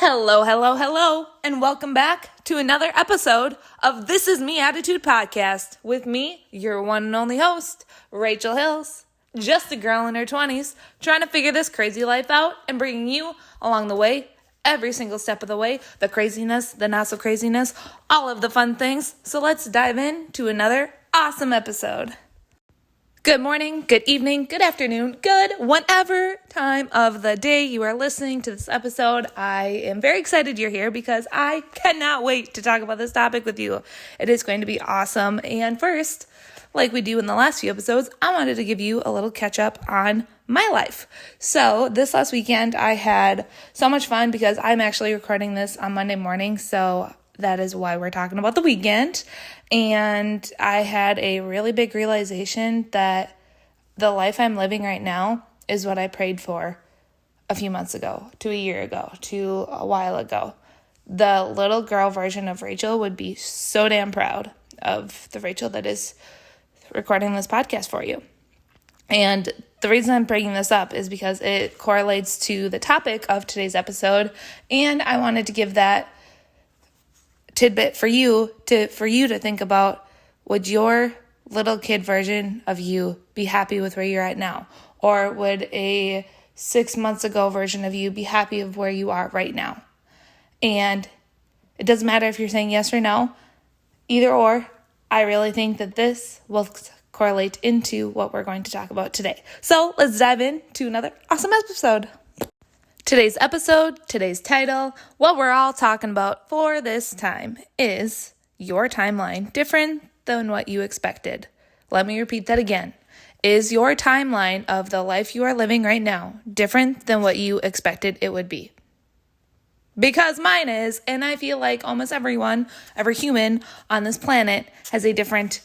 Hello, hello, hello, and welcome back to another episode of This Is Me Attitude Podcast with me, your one and only host, Rachel Hills, just a girl in her 20s, trying to figure this crazy life out and bringing you along the way, every single step of the way, the craziness, the not so craziness, all of the fun things. So let's dive in to another awesome episode. Good morning, good evening, good afternoon, good whatever time of the day you are listening to this episode. I am very excited you're here because I cannot wait to talk about this topic with you. It is going to be awesome. And first, like we do in the last few episodes, I wanted to give you a little catch up on my life. So this last weekend, I had so much fun because I'm actually recording this on Monday morning. So that is why we're talking about the weekend. And I had a really big realization that the life I'm living right now is what I prayed for a few months ago, to a year ago, to a while ago. The little girl version of Rachel would be so damn proud of the Rachel that is recording this podcast for you. And the reason I'm bringing this up is because it correlates to the topic of today's episode. And I wanted to give that tidbit for you to think about, would your little kid version of you be happy with where you're at now? Or would a 6 months ago version of you be happy with where you are right now? And it doesn't matter if you're saying yes or no, either or. I really think that this will correlate into what we're going to talk about today. So let's dive into another awesome episode. Today's episode, today's title, what we're all talking about for this time is your timeline different than what you expected? Let me repeat that again. Is your timeline of the life you are living right now different than what you expected it would be? Because mine is, and I feel like almost everyone, every human on this planet has a different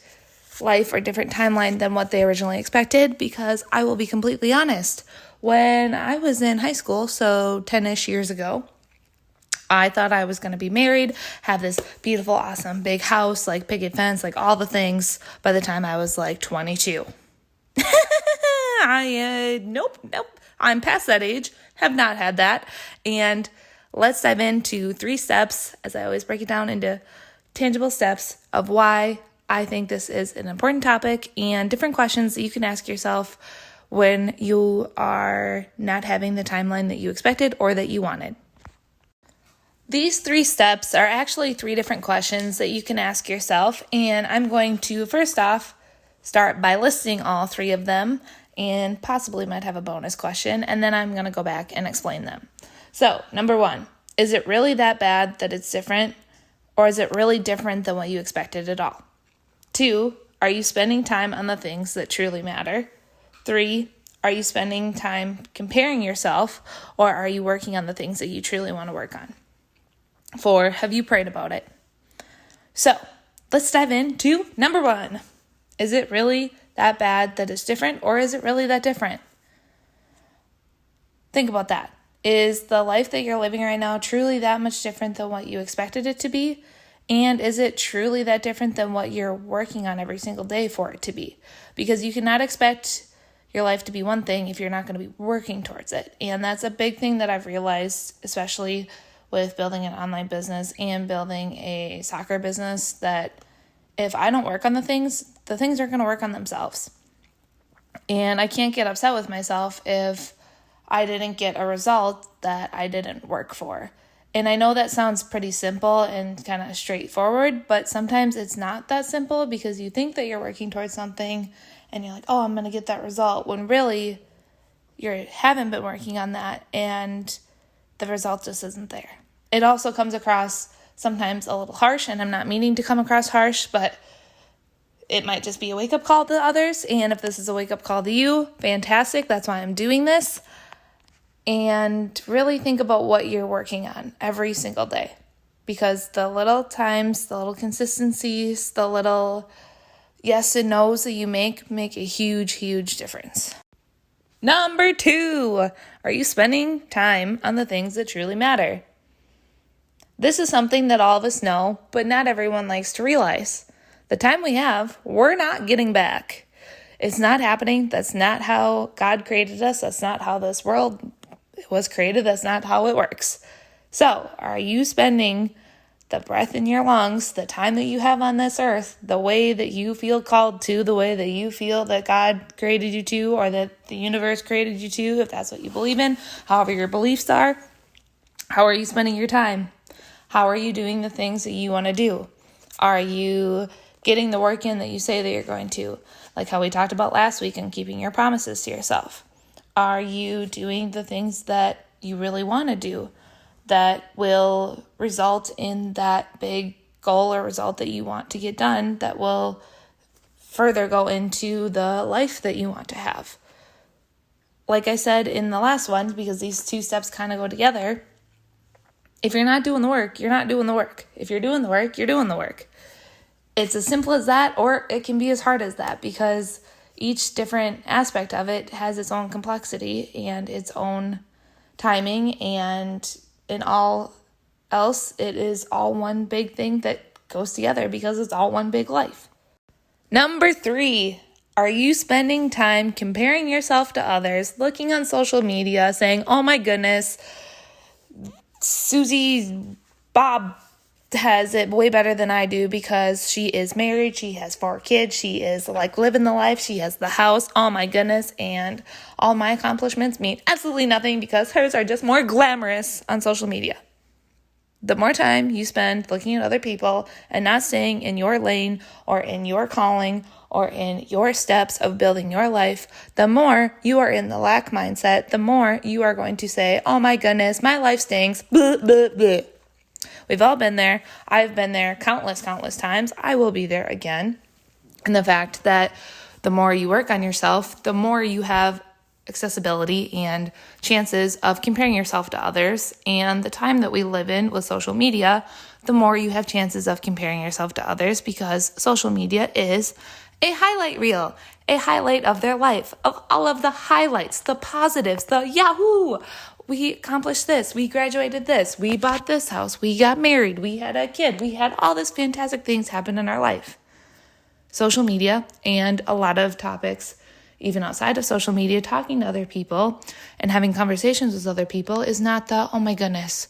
life or different timeline than what they originally expected, because I will be completely honest. When I was in high school, so 10-ish years ago, I thought I was going to be married, have this beautiful, awesome, big house, like picket fence, like all the things by the time I was like 22. Nope. I'm past that age, have not had that. And let's dive into 3 steps, as I always break it down into tangible steps of why I think this is an important topic and different questions that you can ask yourself when you are not having the timeline that you expected or that you wanted. These 3 steps are actually 3 different questions that you can ask yourself, and I'm going to first off start by listing all 3 of them and possibly might have a bonus question, and then I'm going to go back and explain them. So, number 1, is it really that bad that it's different, or is it really different than what you expected at all? 2, are you spending time on the things that truly matter? 3, are you spending time comparing yourself, or are you working on the things that you truly want to work on? 4, have you prayed about it? So let's dive into number 1. Is it really that bad that it's different, or is it really that different? Think about that. Is the life that you're living right now truly that much different than what you expected it to be? And is it truly that different than what you're working on every single day for it to be? Because you cannot expect your life to be one thing if you're not going to be working towards it. And that's a big thing that I've realized, especially with building an online business and building a soccer business, that if I don't work on the things are going to work on themselves. And I can't get upset with myself if I didn't get a result that I didn't work for. And I know that sounds pretty simple and kind of straightforward, but sometimes it's not that simple, because you think that you're working towards something and you're like, oh, I'm going to get that result, when really you haven't been working on that and the result just isn't there. It also comes across sometimes a little harsh, and I'm not meaning to come across harsh, but it might just be a wake-up call to others. And if this is a wake-up call to you, fantastic. That's why I'm doing this. And really think about what you're working on every single day, because the little times, the little consistencies, the little yes and no's that you make a huge, huge difference. Number 2, are you spending time on the things that truly matter? This is something that all of us know, but not everyone likes to realize. The time we have, we're not getting back. It's not happening. That's not how God created us. That's not how this world was created. That's not how it works. So, are you spending the breath in your lungs, the time that you have on this earth, the way that you feel called to, the way that you feel that God created you to, or that the universe created you to, if that's what you believe in, however your beliefs are? How are you spending your time? How are you doing the things that you want to do? Are you getting the work in that you say that you're going to? Like how we talked about last week and keeping your promises to yourself. Are you doing the things that you really want to do that will result in that big goal or result that you want to get done that will further go into the life that you want to have? Like I said in the last one, because these two steps kind of go together, if you're not doing the work, you're not doing the work. If you're doing the work, you're doing the work. It's as simple as that, or it can be as hard as that, because each different aspect of it has its own complexity and its own timing, and in all else, it is all one big thing that goes together because it's all one big life. Number 3, are you spending time comparing yourself to others, looking on social media, saying, oh my goodness, Susie Bob has it way better than I do because she is married, she has 4 kids, she is like living the life, she has the house, oh my goodness, and all my accomplishments mean absolutely nothing because hers are just more glamorous on social media. The more time you spend looking at other people and not staying in your lane or in your calling or in your steps of building your life, the more you are in the lack mindset, the more you are going to say, oh my goodness, my life stinks, blah, blah, blah. We've all been there. I've been there countless times. I will be there again. And the fact that the more you work on yourself, the more you have accessibility and chances of comparing yourself to others. And the time that we live in with social media, the more you have chances of comparing yourself to others, because social media is a highlight reel, a highlight of their life, of all of the highlights, the positives, the Yahoo! We accomplished this, we graduated this, we bought this house, we got married, we had a kid, we had all these fantastic things happen in our life. Social media and a lot of topics, even outside of social media, talking to other people and having conversations with other people is not the, oh my goodness,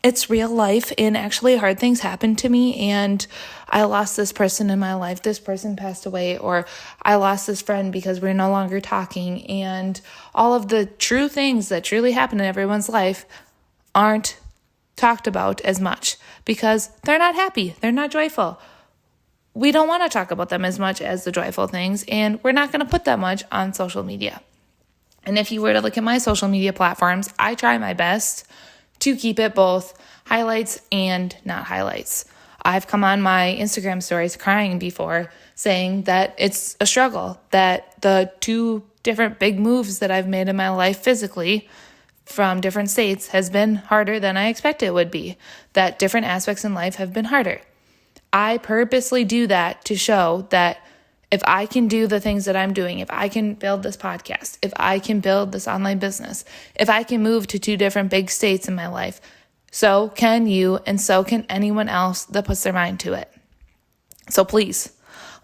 it's real life and actually hard things happened to me and I lost this person in my life, this person passed away, or I lost this friend because we're no longer talking, and all of the true things that truly happen in everyone's life aren't talked about as much because they're not happy, they're not joyful. We don't want to talk about them as much as the joyful things, and we're not going to put that much on social media. And if you were to look at my social media platforms, I try my best to keep it both highlights and not highlights. I've come on my Instagram stories crying before, saying that it's a struggle, that the 2 different big moves that I've made in my life physically from different states has been harder than I expected it would be, that different aspects in life have been harder. I purposely do that to show that if I can do the things that I'm doing, if I can build this podcast, if I can build this online business, if I can move to 2 different big states in my life, so can you, and so can anyone else that puts their mind to it. So please,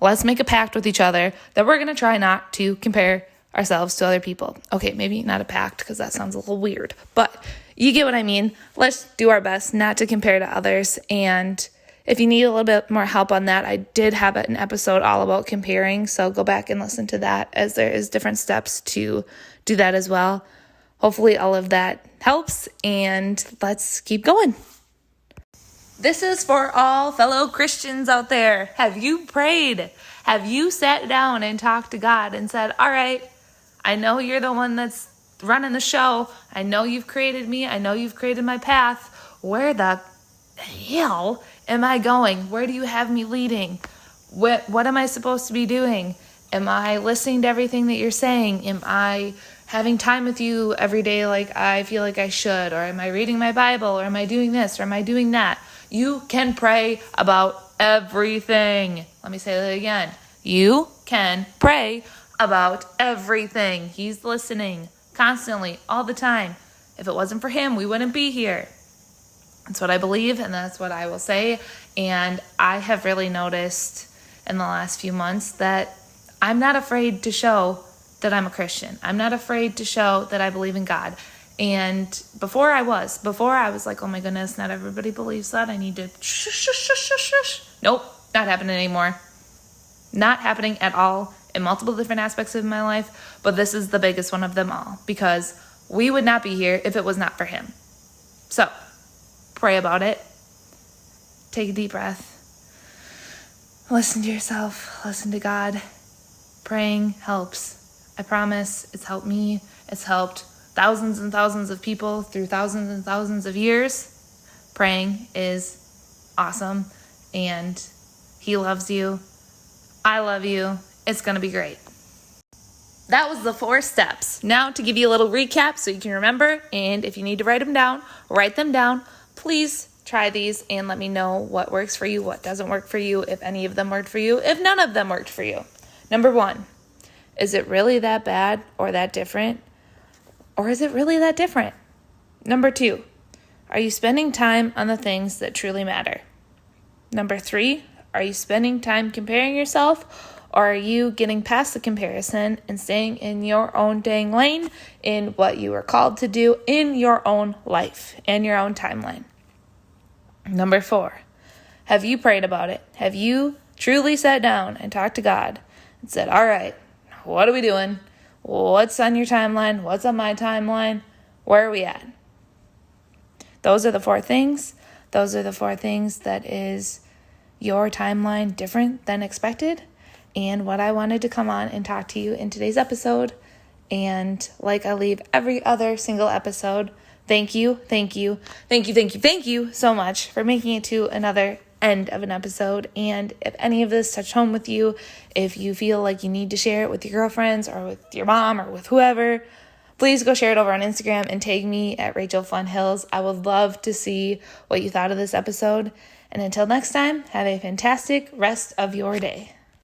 let's make a pact with each other that we're going to try not to compare ourselves to other people. Okay, maybe not a pact because that sounds a little weird, but you get what I mean. Let's do our best not to compare to others. And if you need a little bit more help on that, I did have an episode all about comparing, so go back and listen to that, as there is different steps to do that as well. Hopefully all of that helps, and let's keep going. This is for all fellow Christians out there. Have you prayed? Have you sat down and talked to God and said, all right, I know you're the one that's running the show. I know you've created me. I know you've created my path. Where the hell am I going? Where do you have me leading? What am I supposed to be doing? Am I listening to everything that you're saying? Am I having time with you every day like I feel like I should? Or am I reading my Bible? Or am I doing this? Or am I doing that? You can pray about everything. Let me say that again. You can pray about everything. He's listening constantly, all the time. If it wasn't for him, we wouldn't be here. That's what I believe, and that's what I will say. And I have really noticed in the last few months that I'm not afraid to show that I'm a Christian. I'm not afraid to show that I believe in God. And before I was like, oh my goodness, not everybody believes that. I need to shush. Nope, not happening anymore. Not happening at all in multiple different aspects of my life, but this is the biggest one of them all, because we would not be here if it was not for him. So, pray about it. Take a deep breath. Listen to yourself. Listen to God. Praying helps. I promise it's helped me. It's helped thousands and thousands of people through thousands and thousands of years. Praying is awesome, and he loves you. I love you. It's going to be great. That was the 4 steps. Now to give you a little recap so you can remember, and if you need to write them down, write them down. Please try these and let me know what works for you, what doesn't work for you, if any of them worked for you, if none of them worked for you. Number 1, is it really that bad or that different? Or is it really that different? Number 2, are you spending time on the things that truly matter? Number 3, are you spending time comparing yourself, or are you getting past the comparison and staying in your own dang lane in what you were called to do in your own life and your own timeline? Number 4, have you prayed about it? Have you truly sat down and talked to God and said, all right, what are we doing? What's on your timeline? What's on my timeline? Where are we at? Those are the 4 things. Those are the 4 things that is your timeline different than expected, and what I wanted to come on and talk to you in today's episode. And like I leave every other single episode, thank you so much for making it to another end of an episode. And if any of this touched home with you, if you feel like you need to share it with your girlfriends or with your mom or with whoever, please go share it over on Instagram and tag me at Rachel Fun Hills. I would love to see what you thought of this episode. And until next time, have a fantastic rest of your day.